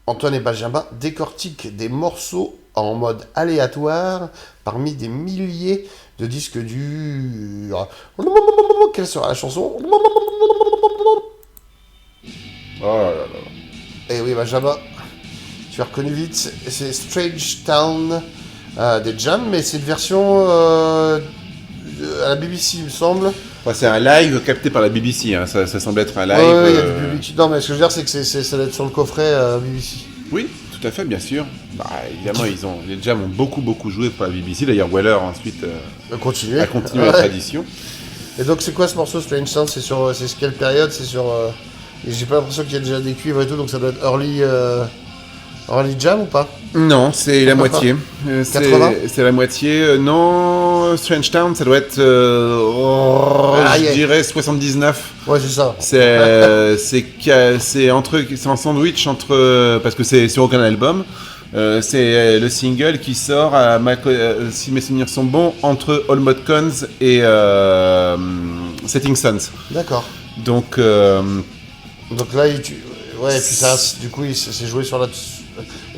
Antoine et Benjamin décortiquent des morceaux en mode aléatoire parmi des milliers de disques durs. Quelle sera la chanson? Oh là là là. Eh oui, Benjamin, tu as reconnu vite, c'est Strange Town des Jam, mais c'est une version à la BBC, il me semble. Ouais, c'est un live capté par la BBC, hein. Ça semble être un live. Ouais, il y a du public. Non, mais ce que je veux dire, c'est que ça doit être sur le coffret BBC. Oui, tout à fait, bien sûr. Bah, évidemment, les Jam ont beaucoup joué pour la BBC. D'ailleurs, Weller ensuite Continuer. a continué la tradition. Et donc, c'est quoi ce morceau Strange Sound? C'est quelle période? C'est sur. Et j'ai pas l'impression qu'il y a déjà des cuivres et tout, donc ça doit être early Jam ou pas? Non, c'est la moitié. 80? C'est la moitié. Non, Strange Town, ça doit être, je dirais 79. Ouais, c'est ça. C'est un sandwich entre, parce que c'est sur aucun album. C'est le single qui sort, si mes souvenirs sont bons, entre All Mod Cons et Setting Suns. D'accord. Donc là, ouais, et puis ça, du coup, c'est joué sur la.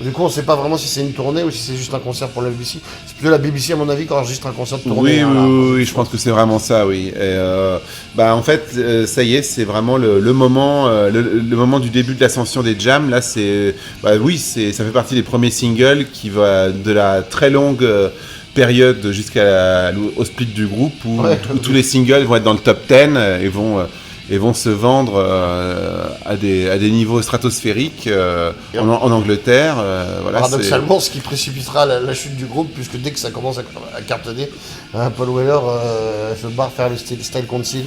Du coup, on sait pas vraiment si c'est une tournée ou si c'est juste un concert pour la BBC. C'est plutôt la BBC, à mon avis, qui enregistre un concert de tournée. Oui, je pense que c'est vraiment ça, oui. Et, en fait, ça y est, c'est vraiment le moment, le moment du début de l'ascension des Jams. Là, ça fait partie des premiers singles qui va de la très longue période au split du groupe où tous les singles vont être dans le top 10 et vont se vendre à des niveaux stratosphériques en Angleterre. Voilà, paradoxalement, ce qui précipitera la chute du groupe, puisque dès que ça commence à cartonner, Paul Weller se barre faire le Style Council.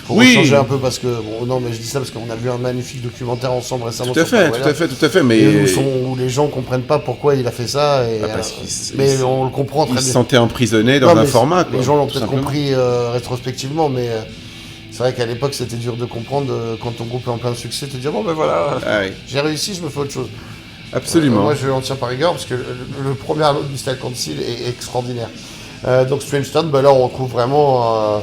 Pour changer un peu parce que non, mais je dis ça parce qu'on a vu un magnifique documentaire ensemble récemment. Tout à fait, mais où les gens comprennent pas pourquoi il a fait ça mais on le comprend très bien. Il se sentait emprisonné dans un format. Les gens l'ont peut-être compris rétrospectivement, mais c'est vrai qu'à l'époque c'était dur de comprendre quand ton groupe est en plein succès, te dire bon ben voilà, j'ai réussi, je me fais autre chose. Absolument. Moi je l'en tiens par rigueur parce que le premier album du Style Council est extraordinaire. Donc Strange Town, là on retrouve vraiment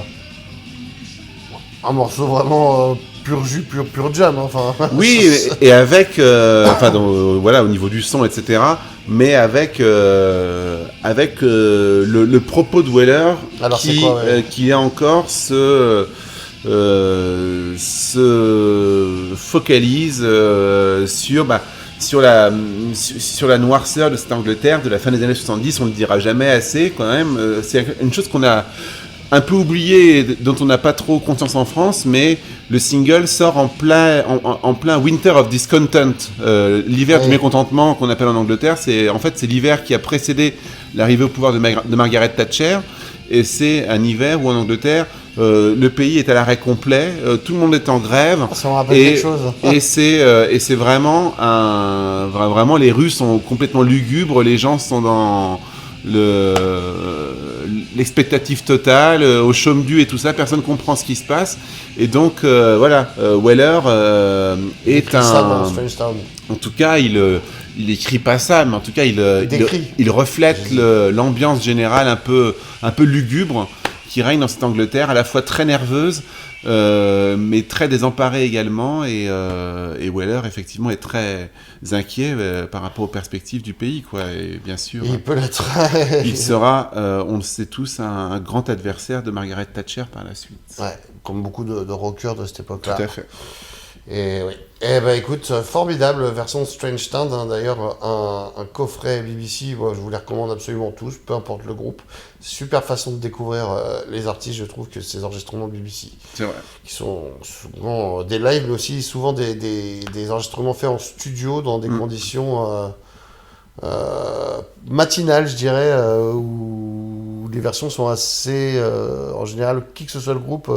un morceau vraiment pur jus, pur jam. Enfin. Oui, et avec, au niveau du son, etc. Mais avec le propos de Weller qui est encore se focalise sur la noirceur de cette Angleterre de la fin des années 70. On ne le dira jamais assez quand même. C'est une chose qu'on a un peu oublié, dont on n'a pas trop conscience en France, mais le single sort en plein Winter of Discontent, l'hiver du mécontentement qu'on appelle en Angleterre. C'est l'hiver qui a précédé l'arrivée au pouvoir de Margaret Thatcher, et c'est un hiver où en Angleterre le pays est à l'arrêt complet, tout le monde est en grève, ça me rappelle quelque chose. et c'est vraiment vraiment les rues sont complètement lugubres, les gens sont dans l'expectative totale, au chaume-du et tout ça, personne comprend ce qui se passe, et donc Weller est en tout cas il écrit pas ça, mais en tout cas il reflète l'ambiance générale un peu lugubre qui règne dans cette Angleterre, à la fois très nerveuse mais très désemparée également, et Weller effectivement est très inquiet par rapport aux perspectives du pays, quoi. Et bien sûr il peut l'être. il sera, on le sait tous, un grand adversaire de Margaret Thatcher par la suite. Ouais, comme beaucoup de rockers de cette époque-là. Tout à fait. Et oui. Eh ben écoute, formidable version Strange Town, hein, d'ailleurs un coffret BBC, je vous les recommande absolument tous, peu importe le groupe. Super façon de découvrir les artistes, je trouve que ces enregistrements BBC. C'est vrai. Qui sont souvent des lives, mais aussi souvent des enregistrements faits en studio dans des conditions matinales, je dirais, où les versions sont assez, en général, qui que ce soit le groupe,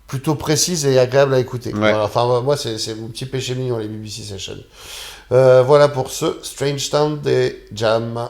plutôt précise et agréable à écouter. Ouais. Voilà. Enfin, moi, c'est mon petit péché mignon, les BBC Sessions. Voilà pour ce Strange Town des Jam.